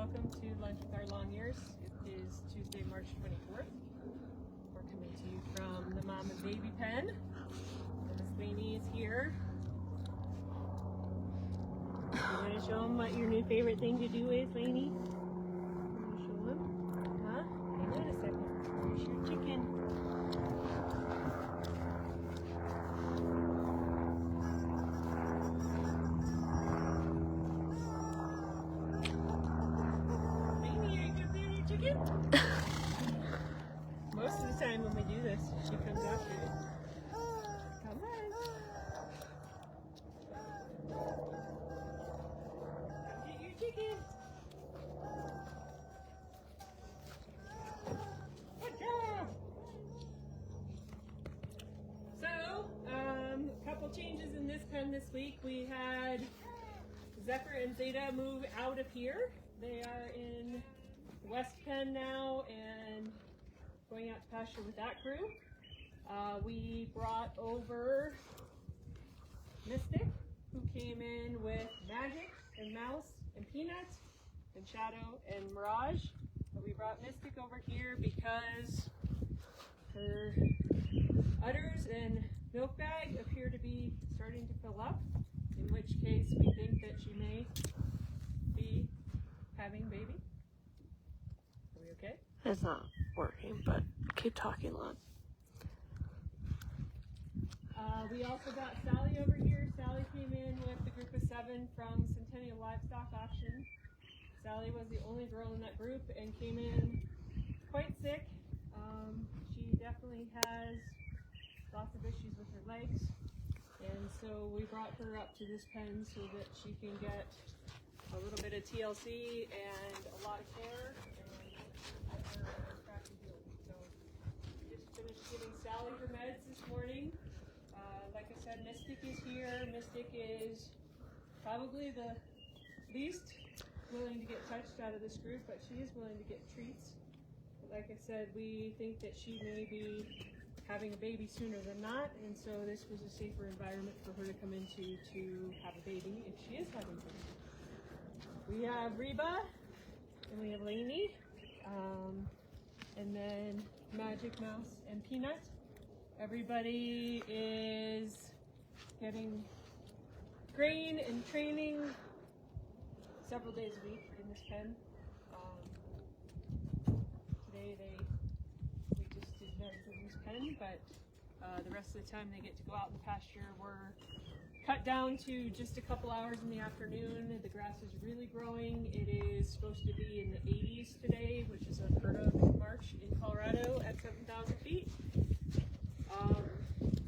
Welcome to Lunch with Our Long Ears. It is Tuesday, March 24th. We're coming to you from the mom and baby pen. And Miss Lainey is here. You want to show them what your new favorite thing to do is, Lainey? You want to show them? Huh? Hang on a second. Here's your chicken. Most of the time when we do this, she comes after it. Come on. Come get your chicken. Good job. So, a couple changes in this pen this week. We had Zephyr and Zeta move out of here. They are in West Pen now and going out to pasture with that crew. We brought over Mystic, who came in with Magic and Mouse and Peanut and Shadow and Mirage. But we brought Mystic over here because her udders and milk bag appear to be starting to fill up, in which case we think that she may be having a baby. Are we okay? It's not working, but keep talking loud. We also got Sally over here. Sally came in with the group of 7 from Centennial Livestock Auction. Sally was the only girl in that group and came in quite sick. She definitely has lots of issues with her legs, and so we brought her up to this pen so that she can get a little bit of TLC and a lot of care. So just finished giving Sally her meds this morning. Like I said, Mystic is here. Mystic is probably the least willing to get touched out of this group, but she is willing to get treats. But like I said, we think that she may be having a baby sooner than not, and so this was a safer environment for her to come into to have a baby if she is having one. We have Reba, and we have Lainey, and then Magic, Mouse, and Peanut. Everybody is getting grain and training several days a week in this pen. Today we just did meds in this pen, but the rest of the time they get to go out in the pasture. We're cut down to just a couple hours in the afternoon. The grass is really growing. It is supposed to be in the 80s today, which is unheard of in March in Colorado at 7,000 feet.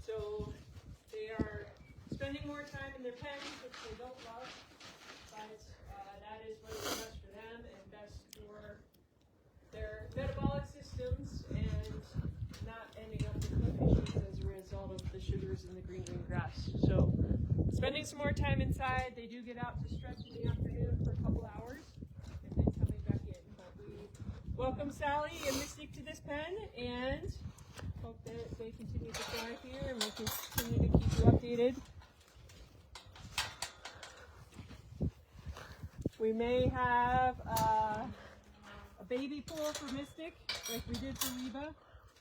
So they are spending more time in their pens, which they don't love, but that is what is best for them and best for their metabolic systems and not ending up with foot issues as a result of the sugars in the green grass. So spending some more time inside. They do get out to stretch in the afternoon for a couple hours and then coming back in. But we welcome Sally and Mystic to this pen and hope that they continue to thrive here and we'll continue to keep you updated. We may have a baby pool for Mystic like we did for Reba.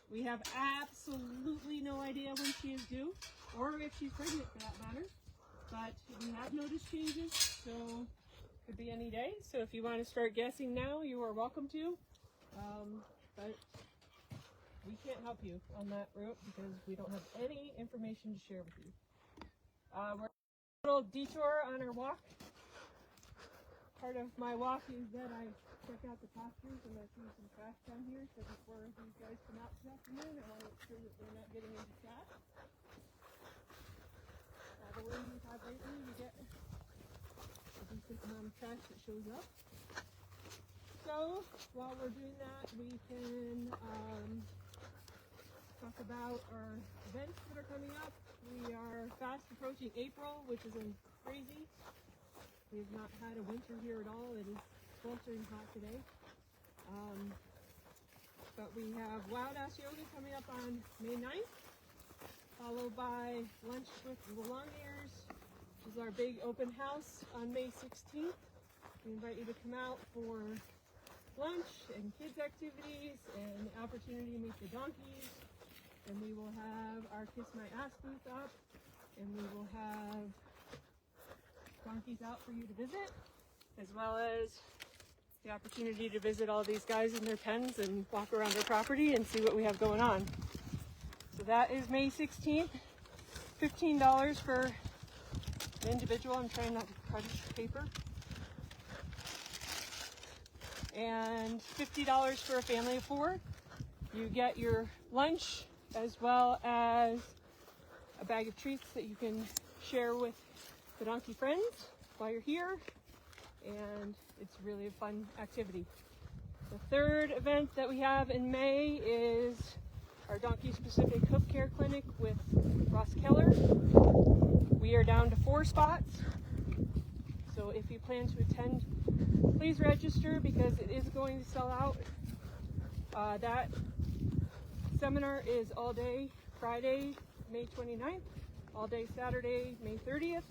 We have absolutely no idea when she is due or if she's pregnant for that matter. But we have noticed changes, so it could be any day. So if you want to start guessing now, you are welcome to. But we can't help you on that route because we don't have any information to share with you. We're a little detour on our walk. Part of my walk is that I check out the pastures and I see some trash down here. So before these guys come out this afternoon, I want to make sure that they're not getting into trash. The wind we've had lately, we get a decent amount of trash that shows up. So while we're doing that, we can talk about our events that are coming up. We are fast approaching April, which is crazy. We have not had a winter here at all. It is sweltering hot today. But we have Wild Ass Yoga coming up on May 9th. Followed by Lunch with the Long Ears, which is our big open house on May 16th. We invite you to come out for lunch and kids activities and the opportunity to meet the donkeys. And we will have our Kiss My Ass booth up, and we will have donkeys out for you to visit, as well as the opportunity to visit all these guys in their pens and walk around our property and see what we have going on. So that is May 16th, $15 for an individual. I'm trying not to crunch paper. And $50 for a family of 4. You get your lunch as well as a bag of treats that you can share with the donkey friends while you're here, and it's really a fun activity. The third event that we have in May is our donkey specific hoof care clinic with Ross Keller. We are down to 4 spots, so if you plan to attend, please register because it is going to sell out. That seminar is all day Friday, May 29th, all day Saturday, May 30th.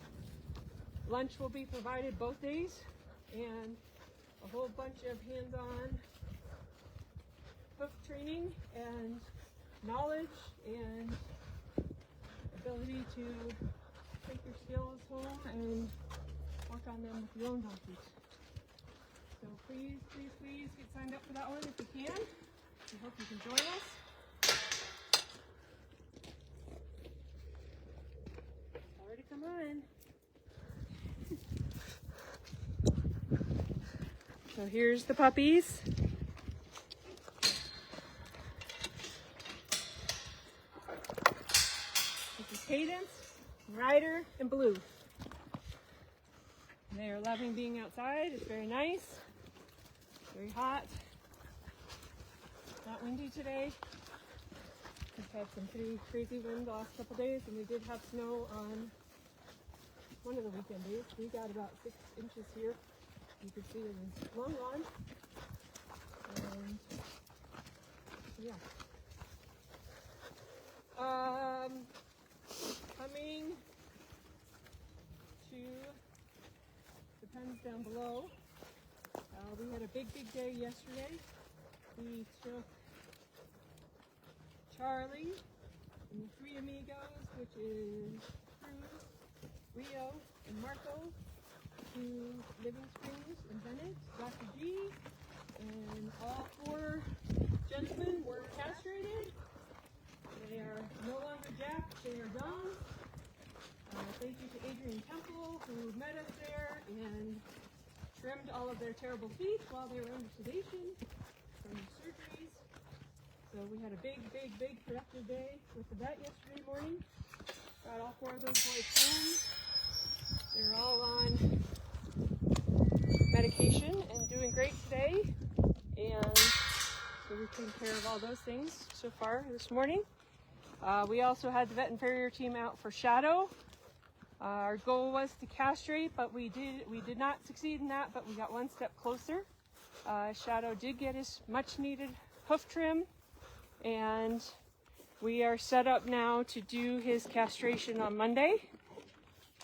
Lunch will be provided both days, and a whole bunch of hands-on hoof training and knowledge and ability to take your skills home and work on them with your own donkeys. So please, please, please get signed up for that one if you can. We hope you can join us. Already come on. So here's the puppies. This is Cadence, Ryder, and Blue. They are loving being outside. It's very nice, very hot, not windy today. We've had some pretty crazy wind the last couple days, and we did have snow on one of the weekend days. We got about 6 inches here. You can see it in Long Lawn. And yeah. Coming to the pens down below. We had a big day yesterday. We took Charlie and the 3 amigos, which is Cruz, Rio, and Marco, to Living Springs and Bennett, Dr. G, and all 4 gentlemen were castrated. They are no longer jacked, they are done. Thank you to Adrian Temple, who met us there and trimmed all of their terrible feet while they were under sedation from the surgeries. So we had a big productive day with the vet yesterday morning. Got all 4 of those boys home. They're all on medication and doing great today. And so we've taken care of all those things so far this morning. We also had the vet and farrier team out for Shadow. Our goal was to castrate, but we did not succeed in that, but we got one step closer. Shadow did get his much needed hoof trim, and we are set up now to do his castration on Monday.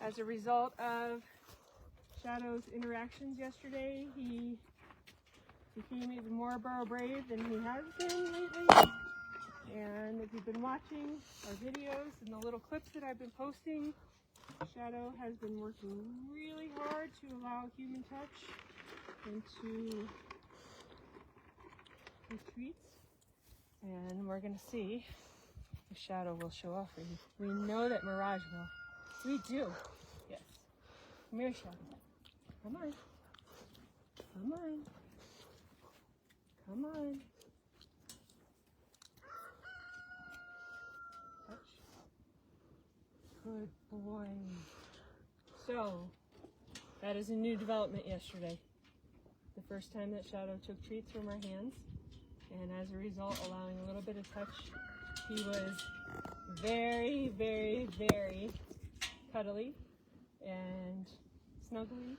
As a result of Shadow's interactions yesterday, he became even more burro brave than he has been lately. And if you've been watching our videos and the little clips that I've been posting, Shadow has been working really hard to allow human touch and to his treats. And we're going to see if Shadow will show off for you. We know that Mirage will. We do. Yes. Come here, Shadow. Come on. Come on. Come on. Touch. Good boy. So, that is a new development yesterday. The first time that Shadow took treats from our hands. And as a result, allowing a little bit of touch. He was very cuddly and snuggly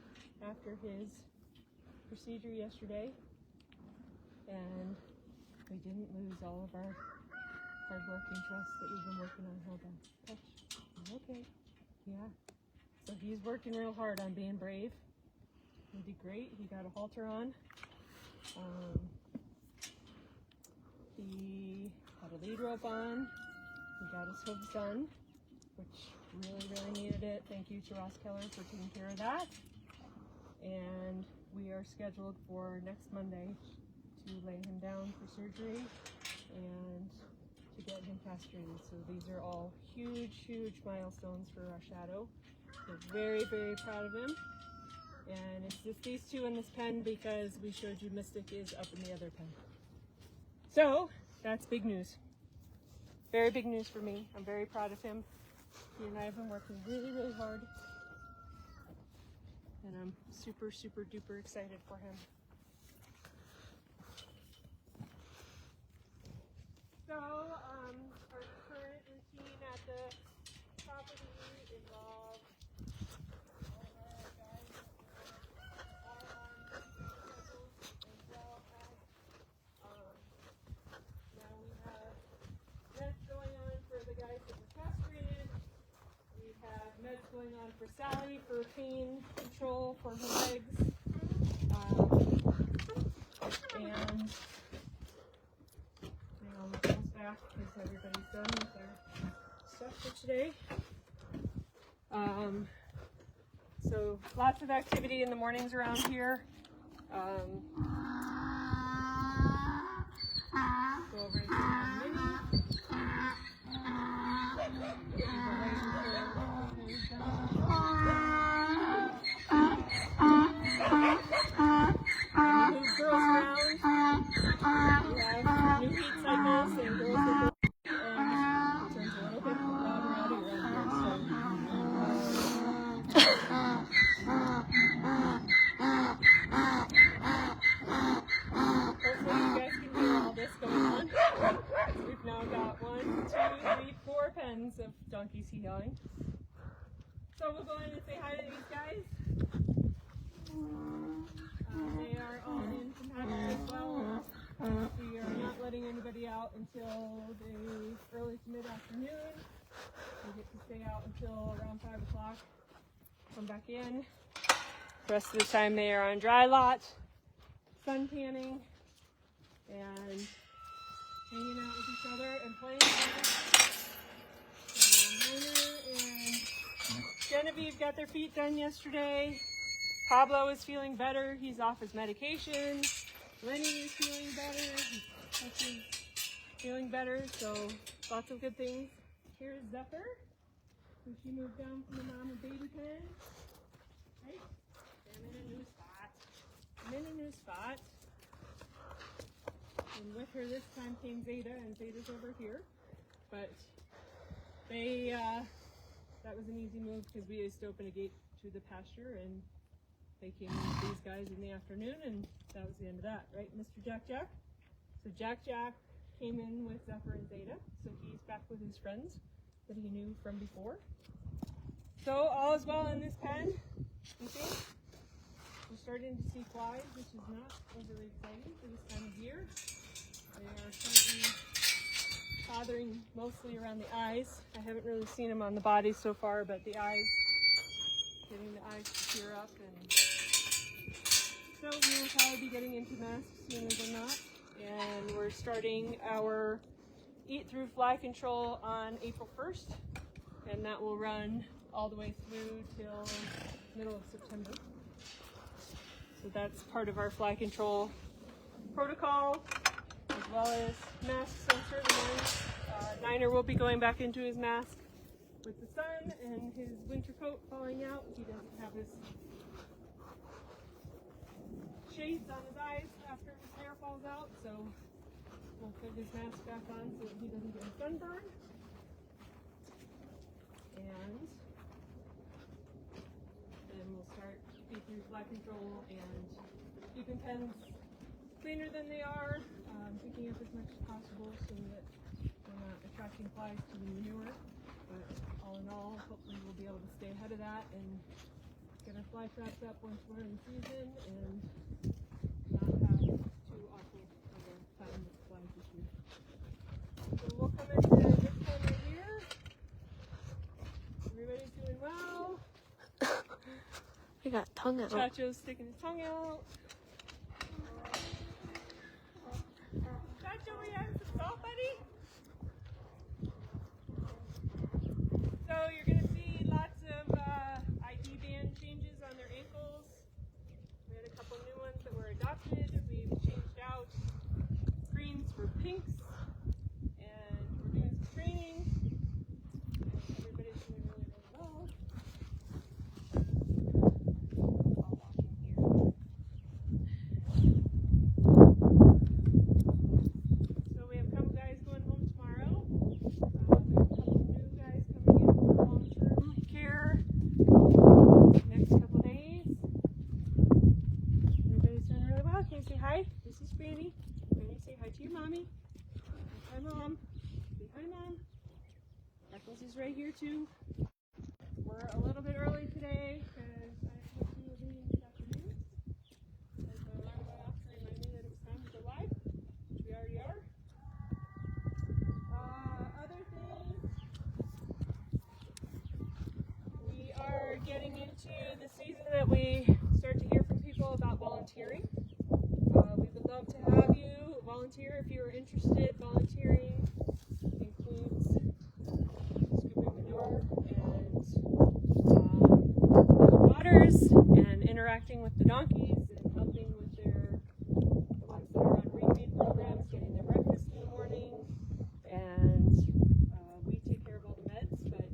after his procedure yesterday. And we didn't lose all of our hard work and trust that we've been working on. Hold on. Touch. Okay. Yeah. So he's working real hard on being brave. He did great. He got a halter on. He had a lead rope on. He got his hooves done, which really needed it. Thank you to Ross Keller for taking care of that. And we are scheduled for next Monday to lay him down for surgery and to get him castrated. So these are all huge milestones for our Shadow. We're very proud of him. And it's just these two in this pen because we showed you Mystic is up in the other pen. So that's big news. Very big news for me. I'm very proud of him. He and I have been working really hard. And I'm super duper excited for him. So, our current routine at the property involves all of our guys all on schedules, as well as now we have meds going on for the guys that were castrated. We have meds going on for Sally for pain control for her legs. And I'll look back because everybody's done with their stuff for today. So lots of activity in the mornings around here. Go over to Minnie. Move girls around. We have new heat cycles and girls that go and it turns a little bit loud and rowdy around here. Hopefully you guys can hear all this going on. We've now got 1, 2, 3, 4 pens of donkeys heeling. So we'll go in and say hi to these guys. They are all in from pasture as well. We are not letting anybody out until the early to mid-afternoon. We get to stay out until around 5 o'clock. Come back in. The rest of the time they are on dry lot, sun tanning, and hanging out with each other and playing. Miner and Genevieve got their feet done yesterday. Pablo is feeling better. He's off his medication. Lenny is feeling better. He's feeling better. So lots of good things. Here's Zephyr. So she moved down from the mom and baby pen. Right? I'm in a new spot. I'm in a new spot. And with her this time came Zeta, and Zeta's over here. But they, that was an easy move because we used to open a gate to the pasture, and they came in with these guys in the afternoon, and that was the end of that, right, Mr. Jack Jack? So Jack Jack came in with Zephyr and Zeta, so he's back with his friends that he knew from before. So all is well in this pen, you think? We're starting to see flies, which is not overly exciting for this time of year. They are currently bothering mostly around the eyes. I haven't really seen them on the body so far, but the eyes, getting the eyes to tear up, and so we will probably be getting into masks sooner than not. And we're starting our Eat Through Fly Control on April 1st, and that will run all the way through till middle of September. So that's part of our fly control protocol, as well as masks on certain ones. Niner will be going back into his mask with the sun and his winter coat falling out. He doesn't have his shades on his eyes after his hair falls out, so we'll put his mask back on so that he doesn't get a sunburn. And then we'll start through fly control and keeping pens cleaner than they are, picking up as much as possible so that we're not attracting flies to the manure. But all in all, hopefully we'll be able to stay ahead of that and get our fly traps up once we're in season and not have too awful of a time with flies this year. So we'll come into this one right here. Everybody's doing well. I He got tongue out. Chacho's sticking his tongue out. Chacho, we having some salt, buddy? So you're going to see lots of ID band changes on their ankles. We had a couple new ones that were adopted. We've changed out greens for pinks. And we're doing some training. Everybody's doing really, really well. So we have a couple guys going home tomorrow. We have a couple new guys coming in for long-term care next couple days. Everybody's doing really well. Can you say hi? This is Granny. Granny, say hi to your mommy. Hi, Mom. Say hi, Mom. Freckles is right here too. We're a little bit early today because I have to do a meeting this afternoon. As my alarm went off to remind me that it was time to go live, which we already are. Other things, we are getting into the season that we start to hear from people about volunteering. We would love to have you volunteer if you are interested. Volunteering includes scooping manure and waters and interacting with the donkeys and helping with the ones that are on refeed programs, getting their breakfast in the morning. And we take care of all the meds, but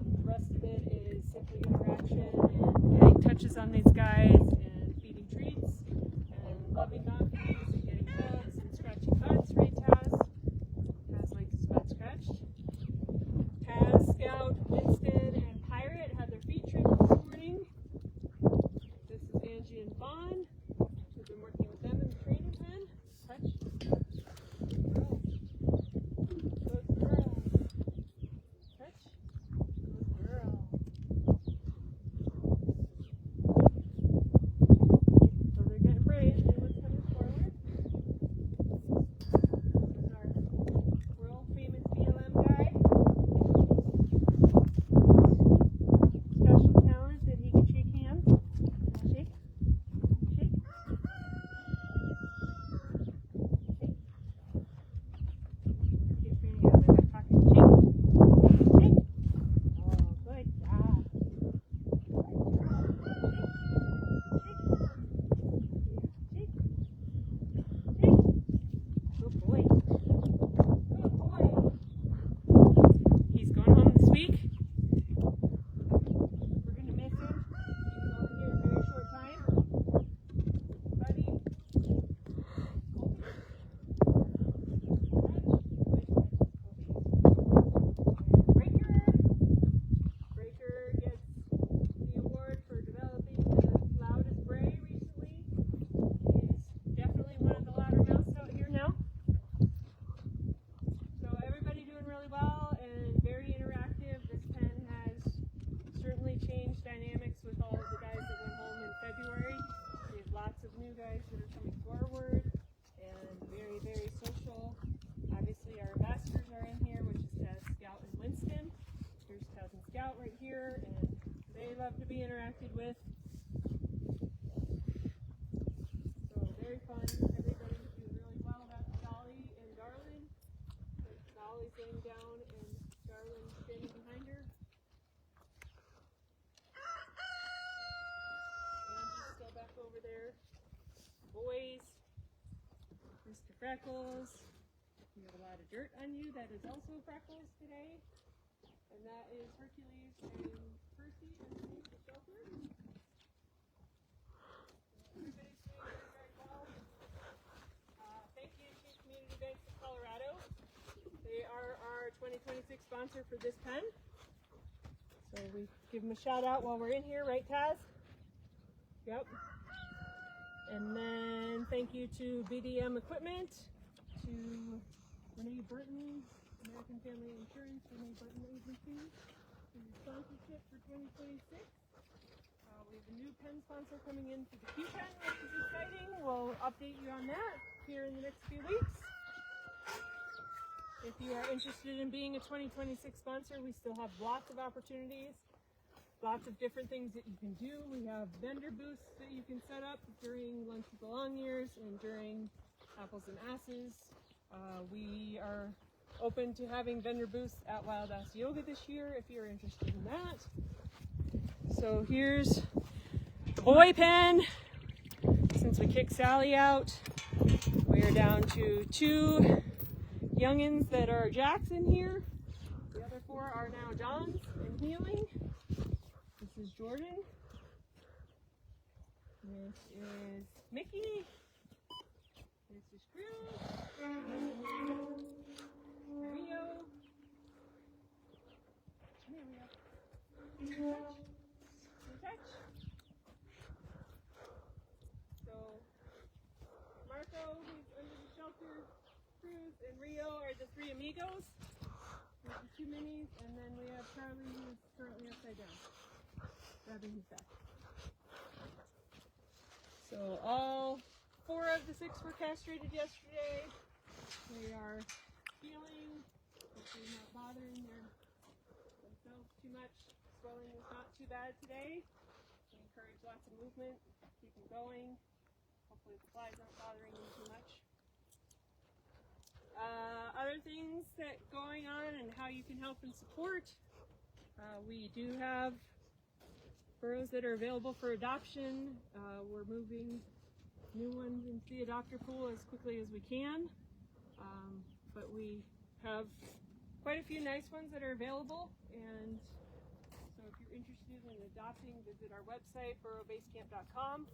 the rest of it is simply interaction and getting touches on these guys and feeding treats and loving donkeys and getting hugs and scratching butts, right, Taz? Taz likes his butt scratched. Taz, Scout, Winston, and Pirate had their feet trimmed this morning. This is Angie and Vaughn. We've been working with them in the training pen. Touch. Good girl. Good girl. Touch. Good girl. So they're getting brave. They look coming forward. This is our world famous BLM guy. Special talent that he can shake hands. Shake. Shake. Shake. Get Granny out of my back pocket. Shake. Shake. Oh, good job. Shake. Shake. Shake. Good boy. Good boy. He's going home this week. We're going to miss him. He's only here a very short time. Buddy. Breaker. Breaker gets the award for developing the loudest bray recently. He's definitely one of the louder mouths out here now. So everybody doing really well and very interactive. This pen has certainly changed dynamics with all of the guys that went home in February. We have lots of new guys that are coming forward and very, very social. Obviously our ambassadors are in here, which is Taz, Scout, and Winston. Here's Taz and Scout right here, and they love to be interacted with. So very fun. Everybody's doing really well. That's Dolly and Darlin. Dolly's laying down and Darlin's standing behind her. Angie's still back over there. Boys. Mr. Freckles. You have a lot of dirt on you. That is also Freckles today. And that is Hercules and Percy underneath the shelter. Everybody's doing very well. Thank you to Community Banks of Colorado. They are our 2026 sponsor for this pen. So we give them a shout out while we're in here, right, Taz? Yep. And then thank you to BDM Equipment, to Renee Burton, American Family Insurance, Renee Burton Agency, for your sponsorship for 2026. We have a new pen sponsor coming in for the Q pen, which is exciting. We'll update you on that here in the next few weeks. If you are interested in being a 2026 sponsor, we still have lots of opportunities. lots of different things that you can do. We have vendor booths that you can set up during Lunch with the Long Ears and during Apples and Asses. We are open to having vendor booths at Wild Ass Yoga this year if you're interested in that. So here's the boy pen. Since we kicked Sally out, we're down to 2 youngins that are Jackson here. The other 4 are now Johns and healing. This is Jordan. This is Mickey. This is Cruz. Rio. Come here, Rio. Touch. So, Marco, who's under the shelter, Cruz, and Rio are the 3 amigos. There's the 2 minis, and then we have Charlie, who's currently upside down, grabbing his back. So all 4 of the 6 were castrated yesterday. They are healing. Hopefully not bothering themselves too much. Swelling is not too bad today. We encourage lots of movement. Keep them going. Hopefully the flies aren't bothering them too much. Other things that going on and how you can help and support. We do have burros that are available for adoption. We're moving new ones into the adopter pool as quickly as we can. But we have quite a few nice ones that are available, and so if you're interested in adopting, visit our website, burrobasecamp.com,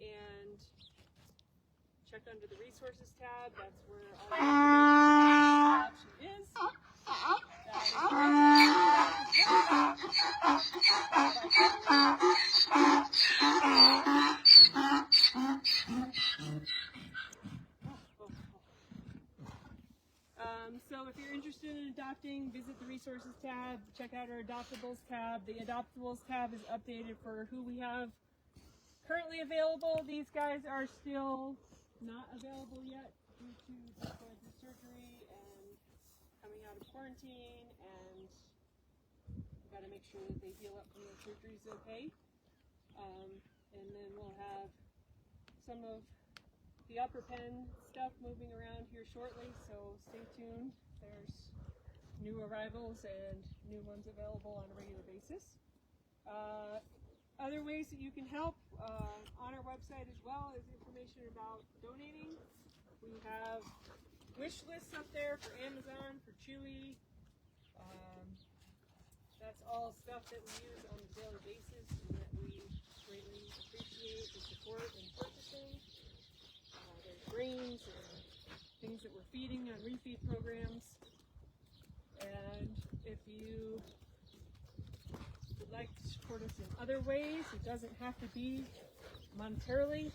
and check under the resources tab. That's where all the information is. So if you're interested in adopting, visit the resources tab, check out our adoptables tab. The adoptables tab is updated for who we have currently available. These guys are still not available yet due to going through surgery and coming out of quarantine, and we've got to make sure that they heal up from their surgeries okay. And then we'll have some of the upper pen stuff moving around here shortly, so stay tuned. There's new arrivals and new ones available on a regular basis. Other ways that you can help on our website as well is information about donating. We have wish lists up there for Amazon, for Chewy. That's all stuff that we use on a daily basis and that we greatly appreciate the support in purchasing. There's grains and things that we're feeding on refeed programs. And if you would like to support us in other ways, it doesn't have to be monetarily.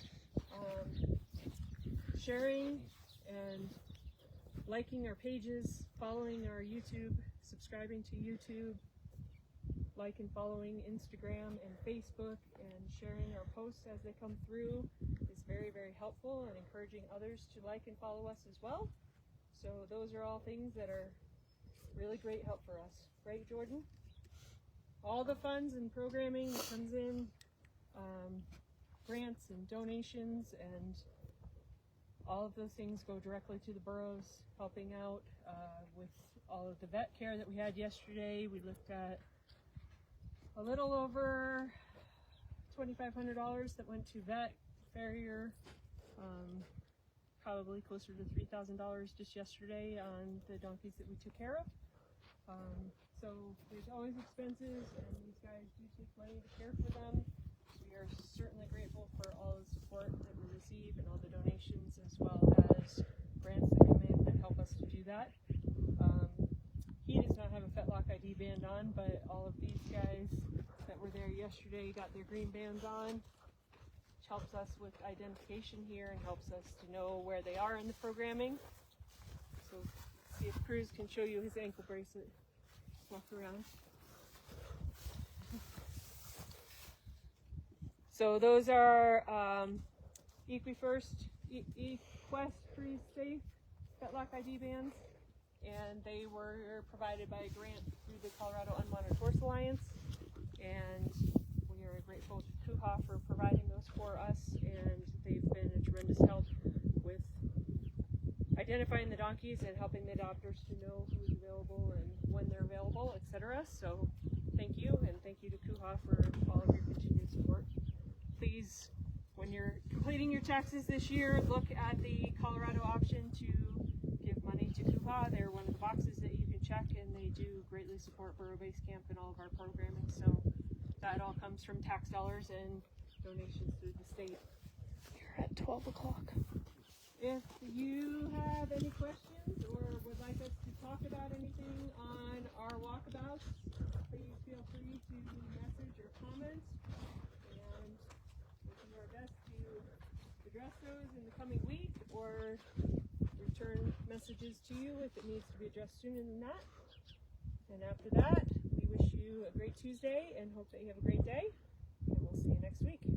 Sharing and liking our pages, following our YouTube, subscribing to YouTube, like and following Instagram and Facebook, and sharing our posts as they come through is very, very helpful, and encouraging others to like and follow us as well. So those are all things that are really great help for us. Right, Jordan? All the funds and programming that comes in, grants and donations, and all of those things go directly to the burros, helping out with all of the vet care that we had yesterday. We looked at a little over $2,500 that went to vet, farrier, probably closer to $3,000 just yesterday on the donkeys that we took care of. So there's always expenses, and these guys do take money to care for them. We are certainly grateful for all the support that we receive and all the donations, as well as grants that come in that help us to do that. He does not have a Fetlock ID band on, but all of these guys that were there yesterday got their green bands on, which helps us with identification here and helps us to know where they are in the programming. So see if Cruz can show you his ankle bracelet. Walk around. So those are EquiFirst, EQuest Free Safe Fetlock ID bands, and they were provided by a grant through the Colorado Unmonitored Horse Alliance. and we are grateful to Kuha for providing those for us, and they've been a tremendous help with identifying the donkeys and helping the adopters to know who's available and when they're available, etc. So thank you, and thank you to Kuha for all of your continued support. Please, when you're completing your taxes this year, look at the Colorado option to give money to Kuha. They're one of the boxes that you can check, and they do greatly support Burro Base Camp and all of our programming. So that all comes from tax dollars and donations through the state. You're at 12 o'clock. If you have any questions or would like us to talk about anything on our walkabouts, please feel free to message or comment, and we'll do our best to address those in the coming week or return messages to you if it needs to be addressed sooner than that. And after that, we wish you a great Tuesday and hope that you have a great day, and we'll see you next week.